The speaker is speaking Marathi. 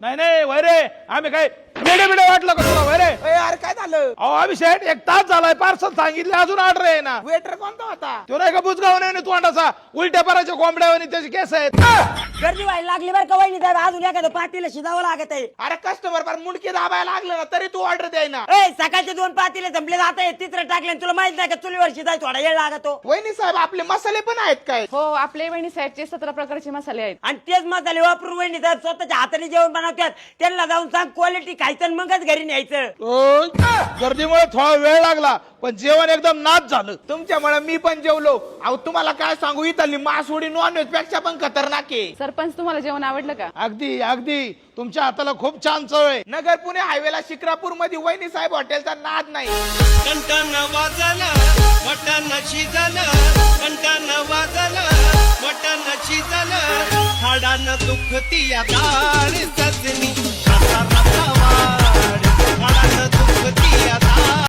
नाही नाही वैरे आम्ही काय मेडे मेडे वाटलं का तुला वैरे? अरे काय झालं? अहो अभिषेक 1 तास झालाय पार्सल सांगितले अजून ऑर्डर आहे ना. वेटर कोणता होता? तो नाही का बुजगाव नाही तोंडाचा उलट्या पराच्या कोंबड्यावर त्याचे केस आहेत. गर्दी व्हायला लागली बरं का वहिनी साहेब, अजून एखादं पातीला शिजावं लागत आहे. अरे कस्टमर पर मुंडकी दाबायला लागलं ना तरी तू ऑर्डर द्याय ना. ए सकाळचे 2 पातीले संपले, आता हे तिसरं टाकले. तुला माहित नाही का चुलीवर शिजाय थोडा वेळ लागतो. वहिनी साहेब आपले मसाले पण आहेत काय? हो, आपले वहिनी साहेबचे 17 प्रकारचे मसाले आहेत. आणि तेच मसाले वापरून वहिनी साहेब स्वतःच्या हाताने जेवण बनवतात. त्यांना जाऊन सांग क्वालिटी खायचं आणि मगच घरी न्यायचं. गर्दीमुळे थोडा वेळ लागला पण जेवण एकदम नाच झालं. तुमच्यामुळे मी पण जेवलो. अहो तुम्हाला काय सांगू, इथली मासवडी नॉनव्हेज पेक्षा पण खतरनाक आहे. सरपंच, तुम्हाला जेवण आवडलं का? अगदी अगदी तुमच्या हाताला खूप छान चव आहे. नगर पुणे हायवेला शिक्रापूर मध्ये वहिनी साहेब हॉटेलचा नाद नाही. कंटान वाजला मटण शिजलं, कंटान वाजला मटण शिजलं, हाडानं दुखती या डाळ सजली.